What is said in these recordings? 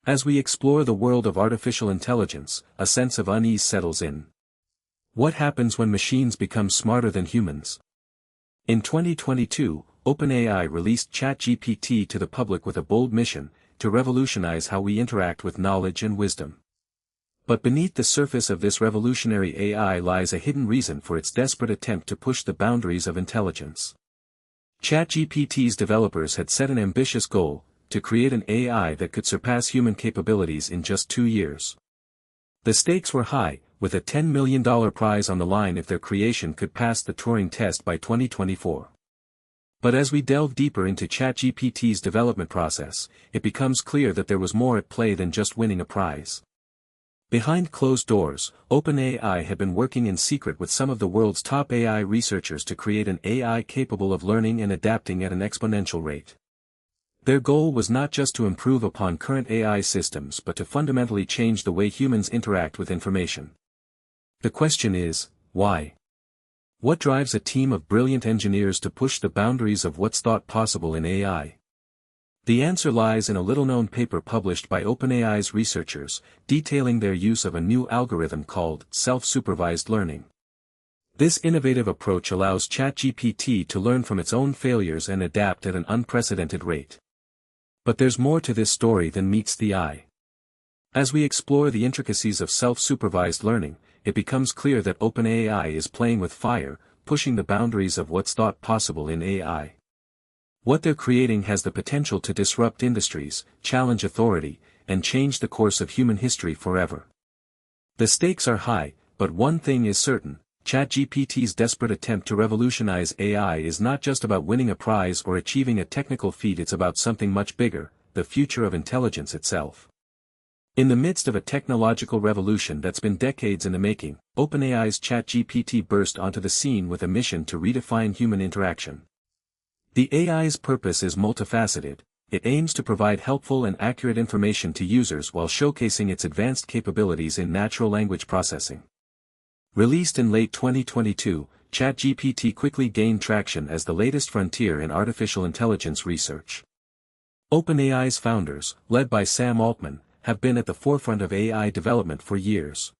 As we explore the world of artificial intelligence, a sense of unease settles in. What happens when machines become smarter than humans? In 2022, OpenAI released ChatGPT to the public with a bold mission, to revolutionize how we interact with knowledge and wisdom. But beneath the surface of this revolutionary AI lies a hidden reason for its desperate attempt to push the boundaries of intelligence. ChatGPT's developers had set an ambitious goal, to create an AI that could surpass human capabilities in just 2 years. The stakes were high, with a $10 million prize on the line if their creation could pass the Turing test by 2024. But as we delve deeper into ChatGPT's development process, it becomes clear that there was more at play than just winning a prize. Behind closed doors, OpenAI had been working in secret with some of the world's top AI researchers to create an AI capable of learning and adapting at an exponential rate. Their goal was not just to improve upon current AI systems but to fundamentally change the way humans interact with information. The question is, why? What drives a team of brilliant engineers to push the boundaries of what's thought possible in AI? The answer lies in a little-known paper published by OpenAI's researchers, detailing their use of a new algorithm called self-supervised learning. This innovative approach allows ChatGPT to learn from its own failures and adapt at an unprecedented rate. But there's more to this story than meets the eye. As we explore the intricacies of self-supervised learning, it becomes clear that OpenAI is playing with fire, pushing the boundaries of what's thought possible in AI. What they're creating has the potential to disrupt industries, challenge authority, and change the course of human history forever. The stakes are high, but one thing is certain: ChatGPT's desperate attempt to revolutionize AI is not just about winning a prize or achieving a technical feat, it's about something much bigger, the future of intelligence itself. In the midst of a technological revolution that's been decades in the making, OpenAI's ChatGPT burst onto the scene with a mission to redefine human interaction. The AI's purpose is multifaceted. It aims to provide helpful and accurate information to users while showcasing its advanced capabilities in natural language processing. Released in late 2022, ChatGPT quickly gained traction as the latest frontier in artificial intelligence research. OpenAI's founders, led by Sam Altman, have been at the forefront of AI development for years.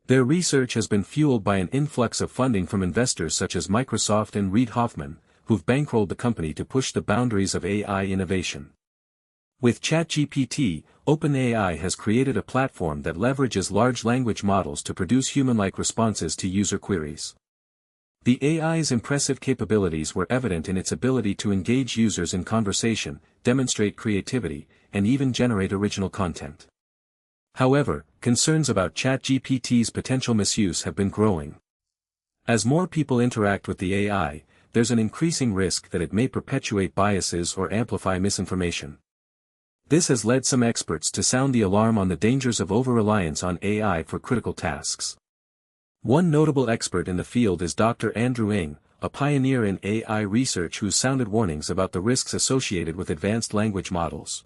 Their research has been fueled by an influx of funding from investors such as Microsoft and Reid Hoffman, who've bankrolled the company to push the boundaries of AI innovation. With ChatGPT, OpenAI has created a platform that leverages large language models to produce human-like responses to user queries. The AI's impressive capabilities were evident in its ability to engage users in conversation, demonstrate creativity, and even generate original content. However, concerns about ChatGPT's potential misuse have been growing. As more people interact with the AI, there's an increasing risk that it may perpetuate biases or amplify misinformation. This has led some experts to sound the alarm on the dangers of over-reliance on AI for critical tasks. One notable expert in the field is Dr. Andrew Ng, a pioneer in AI research who sounded warnings about the risks associated with advanced language models.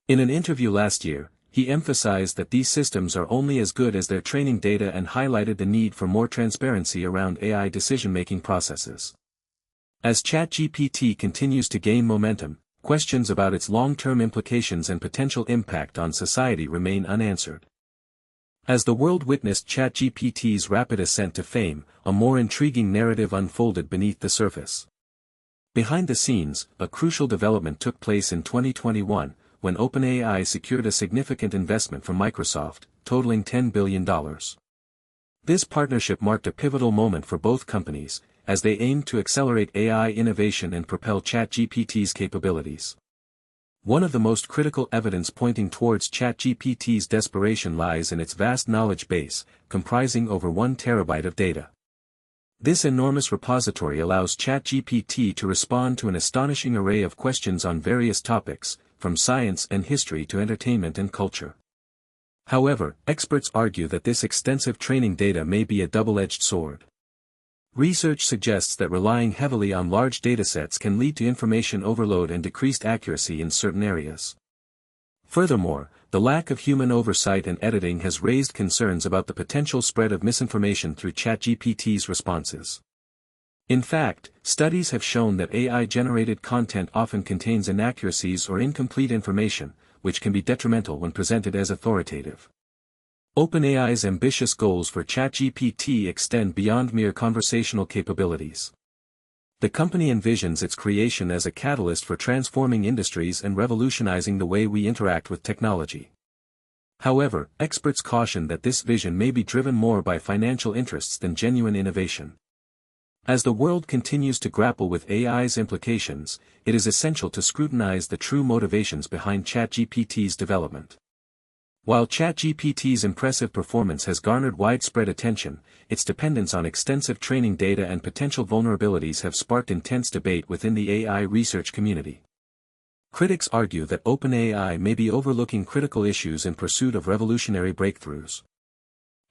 In an interview last year, he emphasized that these systems are only as good as their training data and highlighted the need for more transparency around AI decision-making processes. As ChatGPT continues to gain momentum, questions about its long-term implications and potential impact on society remain unanswered. As the world witnessed ChatGPT's rapid ascent to fame, a more intriguing narrative unfolded beneath the surface. Behind the scenes, a crucial development took place in 2021, when OpenAI secured a significant investment from Microsoft, totaling $10 billion. This partnership marked a pivotal moment for both companies, as they aimed to accelerate AI innovation and propel ChatGPT's capabilities. One of the most critical evidence pointing towards ChatGPT's desperation lies in its vast knowledge base, comprising over 1 terabyte of data. This enormous repository allows ChatGPT to respond to an astonishing array of questions on various topics, from science and history to entertainment and culture. However, experts argue that this extensive training data may be a double-edged sword. Research suggests that relying heavily on large datasets can lead to information overload and decreased accuracy in certain areas. Furthermore, the lack of human oversight and editing has raised concerns about the potential spread of misinformation through ChatGPT's responses. In fact, studies have shown that AI-generated content often contains inaccuracies or incomplete information, which can be detrimental when presented as authoritative. OpenAI's ambitious goals for ChatGPT extend beyond mere conversational capabilities. The company envisions its creation as a catalyst for transforming industries and revolutionizing the way we interact with technology. However, experts caution that this vision may be driven more by financial interests than genuine innovation. As the world continues to grapple with AI's implications, it is essential to scrutinize the true motivations behind ChatGPT's development. While ChatGPT's impressive performance has garnered widespread attention, its dependence on extensive training data and potential vulnerabilities have sparked intense debate within the AI research community. Critics argue that OpenAI may be overlooking critical issues in pursuit of revolutionary breakthroughs.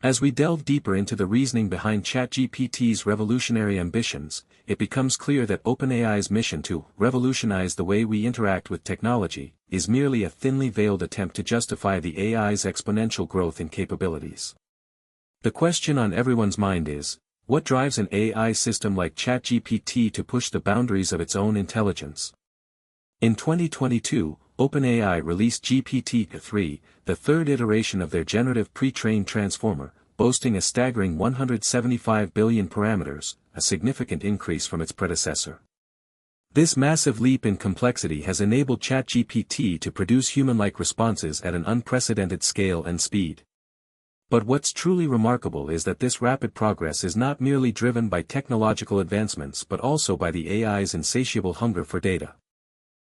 As we delve deeper into the reasoning behind ChatGPT's revolutionary ambitions, it becomes clear that OpenAI's mission to revolutionize the way we interact with technology is merely a thinly veiled attempt to justify the AI's exponential growth in capabilities. The question on everyone's mind is, what drives an AI system like ChatGPT to push the boundaries of its own intelligence? In 2022, OpenAI released GPT-3, the third iteration of their generative pre-trained transformer, boasting a staggering 175 billion parameters, a significant increase from its predecessor. This massive leap in complexity has enabled ChatGPT to produce human-like responses at an unprecedented scale and speed. But what's truly remarkable is that this rapid progress is not merely driven by technological advancements but also by the AI's insatiable hunger for data.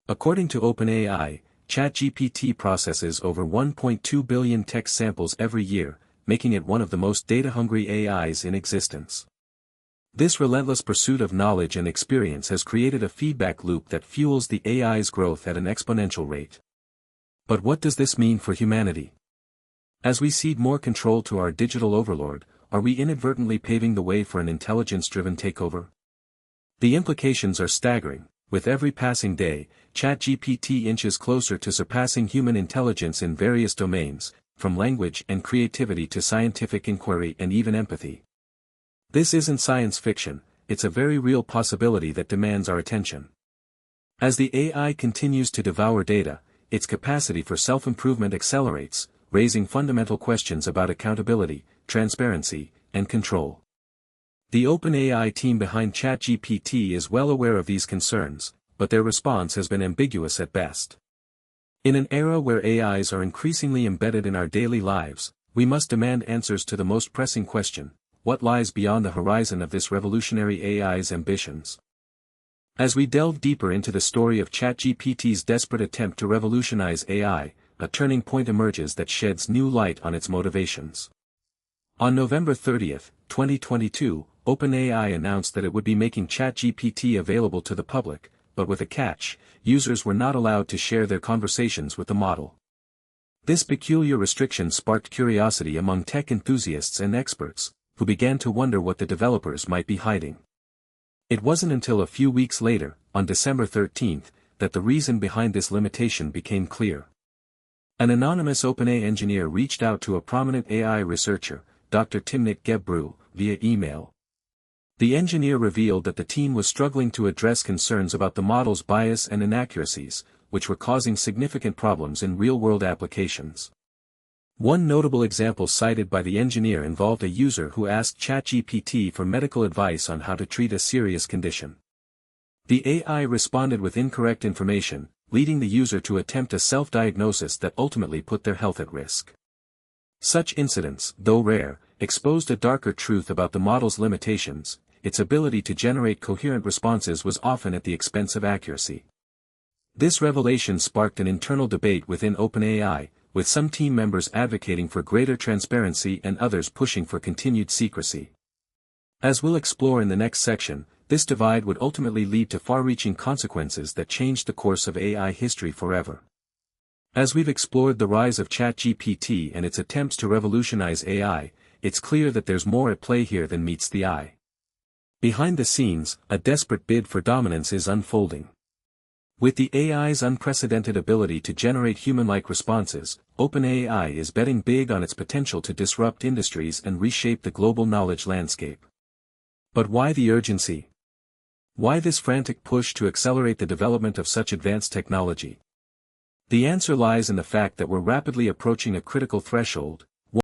According to OpenAI, ChatGPT processes over 1.2 billion text samples every year, making it one of the most data-hungry AIs in existence. This relentless pursuit of knowledge and experience has created a feedback loop that fuels the AI's growth at an exponential rate. But what does this mean for humanity? As we cede more control to our digital overlord, are we inadvertently paving the way for an intelligence-driven takeover? The implications are staggering. With every passing day, ChatGPT inches closer to surpassing human intelligence in various domains, from language and creativity to scientific inquiry and even empathy. This isn't science fiction, it's a very real possibility that demands our attention. As the AI continues to devour data, its capacity for self-improvement accelerates, raising fundamental questions about accountability, transparency, and control. The OpenAI team behind ChatGPT is well aware of these concerns, but their response has been ambiguous at best. In an era where AIs are increasingly embedded in our daily lives, we must demand answers to the most pressing question: what lies beyond the horizon of this revolutionary AI's ambitions? As we delve deeper into the story of ChatGPT's desperate attempt to revolutionize AI, a turning point emerges that sheds new light on its motivations. On November 30, 2022, OpenAI announced that it would be making ChatGPT available to the public, but with a catch: users were not allowed to share their conversations with the model. This peculiar restriction sparked curiosity among tech enthusiasts and experts, who began to wonder what the developers might be hiding. It wasn't until a few weeks later, on December 13, that the reason behind this limitation became clear. An anonymous OpenAI engineer reached out to a prominent AI researcher, Dr. Timnit Gebru, via email. The engineer revealed that the team was struggling to address concerns about the model's bias and inaccuracies, which were causing significant problems in real-world applications. One notable example cited by the engineer involved a user who asked ChatGPT for medical advice on how to treat a serious condition. The AI responded with incorrect information, leading the user to attempt a self-diagnosis that ultimately put their health at risk. Such incidents, though rare, exposed a darker truth about the model's limitations: its ability to generate coherent responses was often at the expense of accuracy. This revelation sparked an internal debate within OpenAI, with some team members advocating for greater transparency and others pushing for continued secrecy. As we'll explore in the next section, this divide would ultimately lead to far-reaching consequences that changed the course of AI history forever. As we've explored the rise of ChatGPT and its attempts to revolutionize AI, it's clear that there's more at play here than meets the eye. Behind the scenes, a desperate bid for dominance is unfolding. With the AI's unprecedented ability to generate human-like responses, OpenAI is betting big on its potential to disrupt industries and reshape the global knowledge landscape. But why the urgency? Why this frantic push to accelerate the development of such advanced technology? The answer lies in the fact that we're rapidly approaching a critical threshold,